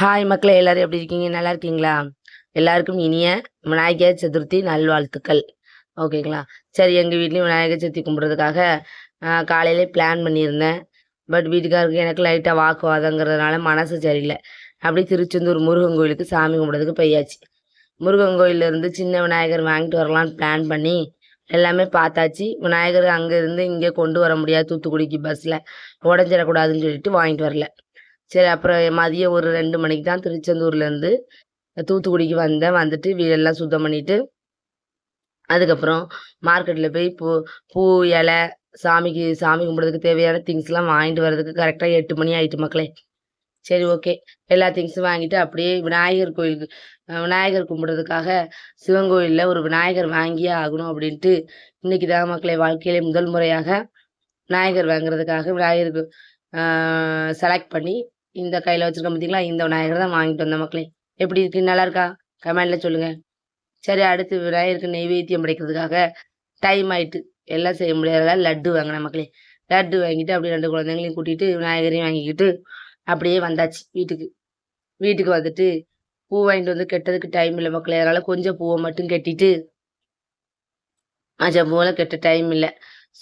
Hi மக்களே, எல்லாரும் எப்படி இருக்கீங்க? நல்லா இருக்கீங்களா? எல்லாருக்கும் இனிய விநாயகர் சதுர்த்தி நல்வாழ்த்துக்கள். ஓகேங்களா? சரி, எங்கள் வீட்லேயும் விநாயகர் சதுர்த்தி கும்பிட்றதுக்காக காலையிலே பிளான் பண்ணியிருந்தேன். பட் வீட்டுக்காருக்கு எனக்கு லைட்டாக வாக்குவாதங்கிறதுனால மனசு சரியில்லை. அப்படியே திருச்செந்தூர் முருகன் கோயிலுக்கு சாமி கும்பிட்றதுக்கு போயாச்சு. முருகன் கோயிலேருந்து சின்ன விநாயகர் வாங்கிட்டு வரலான்னு பிளான் பண்ணி எல்லாமே பார்த்தாச்சு. விநாயகர் அங்கேருந்து இங்கே கொண்டு வர முடியாது, தூத்துக்குடிக்கு பஸ்ஸில் உடஞ்சிடக்கூடாதுன்னு சொல்லிட்டு வாங்கிட்டு வரல. சரி, அப்புறம் மதியம் ஒரு 2 மணிக்கு தான் திருச்செந்தூர்லேருந்து தூத்துக்குடிக்கு வந்தேன். வந்துட்டு வீடெல்லாம் சுத்தம் பண்ணிவிட்டு அதுக்கப்புறம் மார்க்கெட்டில் போய் பூ இலை சாமி கும்பிட்றதுக்கு தேவையான திங்ஸ்லாம் வாங்கிட்டு வர்றதுக்கு கரெக்டாக 8 மணி ஆயிட்டு மக்களே. சரி, ஓகே. எல்லா திங்ஸும் வாங்கிட்டு அப்படியே விநாயகர் கோயிலுக்கு விநாயகர் கும்பிட்றதுக்காக சிவன் கோயிலில் ஒரு விநாயகர் வாங்கியே ஆகணும் அப்படின்ட்டு இன்றைக்கி தான் மக்களே வாழ்க்கையிலே முதல் முறையாக விநாயகர் வாங்குறதுக்காக விநாயகருக்கு செலக்ட் பண்ணி இந்த கையில் வச்சுருக்கேன் பார்த்தீங்களா, இந்த விநாயகர் தான் வாங்கிட்டு வந்த மக்களே. எப்படி இருக்குது? நல்லா இருக்கா? கமெண்டில் சொல்லுங்கள். சரி, அடுத்து விநாயகருக்கு நெய்வேத்தியம் படைக்கிறதுக்காக டைம் ஆயிட்டு எல்லாம் செய்ய முடியாததால லட்டு வாங்கினேன் மக்களே. லட்டு வாங்கிட்டு அப்படியே 2 குழந்தைங்களையும் கூட்டிகிட்டு விநாயகரையும் வாங்கிக்கிட்டு அப்படியே வந்தாச்சு வீட்டுக்கு. வீட்டுக்கு வந்துட்டு பூ வாங்கிட்டு வந்து கெட்டதுக்கு டைம் இல்லை மக்களே. அதனால் கொஞ்சம் பூவை மட்டும் கட்டிட்டு பூவெல்லாம் கெட்ட டைம் இல்லை.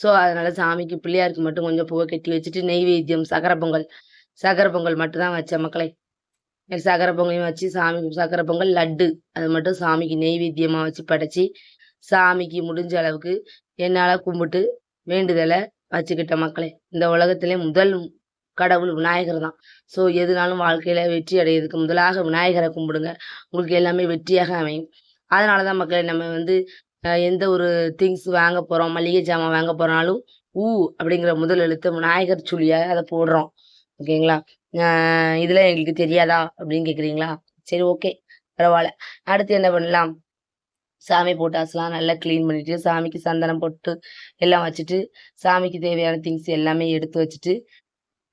ஸோ அதனால் சாமிக்கு பிள்ளையாருக்கு மட்டும் கொஞ்சம் பூவை கட்டி வச்சுட்டு நெய்வேத்தியம் சக்கரை பொங்கல் மட்டும் தான் வச்சேன் மக்களே. சக்கரை பொங்கலையும் வச்சு சாமிக்கு சக்கரை பொங்கல் லட்டு அது மட்டும் சாமிக்கு நெய்வேத்தியமாக வச்சு படைச்சி சாமிக்கு முடிஞ்ச அளவுக்கு என்னால் கும்பிட்டு வேண்டுதலை வச்சுக்கிட்டேன் மக்களே. இந்த உலகத்திலே முதல் கடவுள் விநாயகர் தான். ஸோ எதுனாலும் வாழ்க்கையில் வெற்றி அடையிறதுக்கு முதலாக விநாயகரை கும்பிடுங்க, உங்களுக்கு எல்லாமே வெற்றியாக அமையும். அதனால தான் மக்களே நம்ம எந்த ஒரு திங்ஸ் வாங்க போகிறோம், மளிகை ஜாமான் வாங்க போகிறனாலும் அப்படிங்கிற முதல் எழுத்து விநாயகர் சொல்லியாக அதை போடுறோம். ஓகேங்களா? இதில் எங்களுக்கு தெரியாதா அப்படின்னு கேட்குறீங்களா? சரி, ஓகே, பரவாயில்ல. அடுத்து என்ன பண்ணலாம்? சாமி போட்டாஸ்லாம் நல்லா க்ளீன் பண்ணிவிட்டு சாமிக்கு சந்தனம் போட்டு எல்லாம் வச்சுட்டு சாமிக்கு தேவையான திங்ஸ் எல்லாமே எடுத்து வச்சுட்டு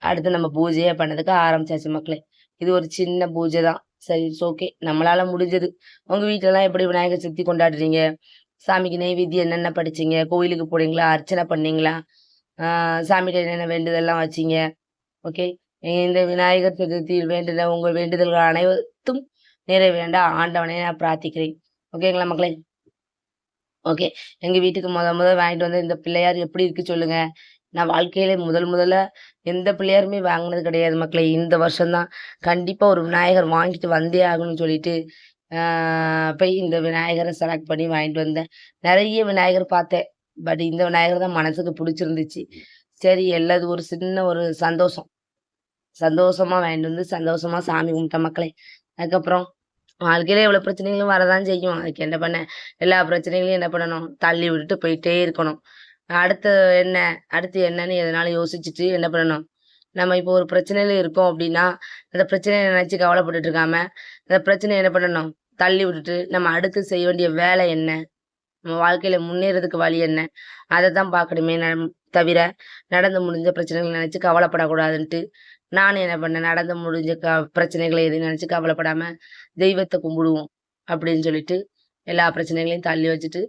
அடுத்து நம்ம பூஜையை பண்ணதுக்கு ஆரம்பிச்சாச்சு மக்களே. இது ஒரு சின்ன பூஜை தான். சரி, இட்ஸ் ஓகே, நம்மளால் முடிஞ்சது. உங்கள் வீட்டிலலாம் எப்படி விநாயகர் சதுர்த்தி கொண்டாடுறீங்க? சாமிக்கு நெய்வேத்தியம் என்னென்ன படிச்சிங்க? கோயிலுக்கு போனீங்களா? அர்ச்சனை பண்ணீங்களா? சாமிகிட்ட என்னென்ன வேண்டுதல்லாம் வச்சிங்க? ஓகே, இந்த விநாயகர் சதுர்த்தியில் வேண்டுதல் உங்கள் வேண்டுதல்கள் அனைத்தும் நிறைவேண்ட ஆண்டவனை நான் பிரார்த்திக்கிறேன். ஓகேங்களா மக்களே? ஓகே, எங்கள் வீட்டுக்கு முதல் வாங்கிட்டு வந்து இந்த பிள்ளையார் எப்படி இருக்குது சொல்லுங்கள். நான் வாழ்க்கையில முதல்ல எந்த பிள்ளையாருமே வாங்கினது கிடையாது மக்களே. இந்த வருஷம்தான் கண்டிப்பாக ஒரு விநாயகர் வாங்கிட்டு வந்தே ஆகணும்னு சொல்லிட்டு போய் இந்த விநாயகரை செலக்ட் பண்ணி வாங்கிட்டு வந்தேன். நிறைய விநாயகர் பார்த்தேன். பட் இந்த விநாயகர் தான் மனசுக்கு பிடிச்சிருந்துச்சு. சரி, எல்லாது ஒரு சின்ன ஒரு சந்தோஷமாக வாங்கிட்டு வந்து சந்தோஷமாக சாமி கும்பிட்ட மக்களே. அதுக்கப்புறம் வாழ்க்கையில எவ்வளோ பிரச்சனைகளும் வரதான் செய்யும். அதுக்கு என்ன பண்ண, எல்லா பிரச்சனைகளையும் என்ன பண்ணணும், தள்ளி விட்டுட்டு போயிட்டே இருக்கணும். அடுத்து அடுத்து என்னன்னு எதனாலும் யோசிச்சுட்டு என்ன பண்ணணும், நம்ம இப்போ ஒரு பிரச்சனையில இருக்கோம் அப்படின்னா அந்த பிரச்சனையை நினச்சி கவலைப்பட்டுட்டு இருக்காம அந்த பிரச்சனையை என்ன பண்ணணும், தள்ளி விட்டுட்டு நம்ம அடுத்து செய்ய வேண்டிய வேலை என்ன, நம்ம வாழ்க்கையில முன்னேறதுக்கு வழி என்ன, அதை தான் பார்க்கணுமே தவிர நடந்து முடிஞ்ச பிரச்சனைகளை நினச்சி கவலைப்படக்கூடாதுன்ட்டு நான் என்ன பண்ணேன், நடந்து முடிஞ்ச பிரச்சனைகளை எதுவும் நினச்சி கவலைப்படாம தெய்வத்தை கும்பிடுவோம் அப்படின்னு சொல்லிட்டு எல்லா பிரச்சனைகளையும் தள்ளி வச்சுட்டு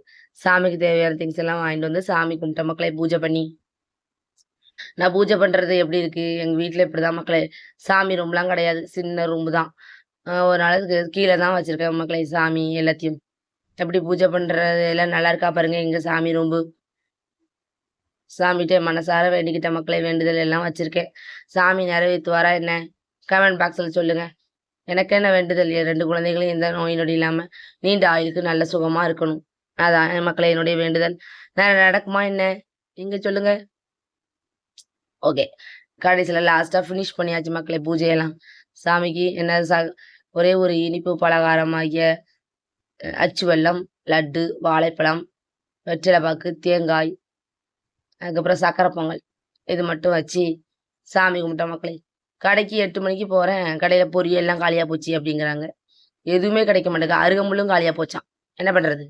சாமிக்கு தேவையான திங்ஸ் எல்லாம் வாங்கிட்டு வந்து சாமி கும்பிட்ட மக்களே. பூஜை பண்ணி நான் பூஜை பண்ணுறது எப்படி இருக்குது, எங்கள் வீட்டில் இப்படி தான் மக்களே. சாமி ரூம்லாம் கிடையாது, சின்ன ரூம் தான். ஒரு நாளுக்கு கீழே தான் வச்சுருக்கேன் மக்களே சாமி எல்லாத்தையும். எப்படி பூஜை பண்ணுறது எல்லாம் நல்லா இருக்கா பாருங்கள் எங்கள் சாமி ரூம்பு. சாமிகிட்ட மனசார வேண்டிக்கிட்ட மக்களே, வேண்டுதல் எல்லாம் வச்சுருக்கேன். சாமி நிறைவேற்றுவாரா என்ன? கமெண்ட் பாக்ஸில் சொல்லுங்கள். எனக்கு என்ன வேண்டுதல், என் 2 குழந்தைகளும் எந்த நோய் நொடி இல்லாமல் நீண்ட ஆயுளுக்கு நல்ல சுகமாக இருக்கணும். அதான் மக்களே என்னுடைய வேண்டுதல். நடக்குமா என்ன? நீங்கள் சொல்லுங்கள். ஓகே, கடைசியில் லாஸ்ட்டாக ஃபினிஷ் பண்ணியாச்சு மக்களே பூஜையெல்லாம். சாமிக்கு என்ன ஒரே ஒரு இனிப்பு பலகாரமாகிய அச்சு வெல்லம், லட்டு, வாழைப்பழம், வெற்றிலைப்பாக்கு, தேங்காய், அதுக்கப்புறம் சக்கரை பொங்கல் இது மட்டும் வச்சு சாமி கும்பிட்ட மக்களே. கடைக்கு 8 மணிக்கு போகிறேன், கடையில் பொரியெல்லாம் காலியாக போச்சு அப்படிங்கிறாங்க. எதுவுமே கிடைக்க மாட்டேங்குது, அருகம்புல்லும் காலியாக போச்சான். என்ன பண்ணுறது?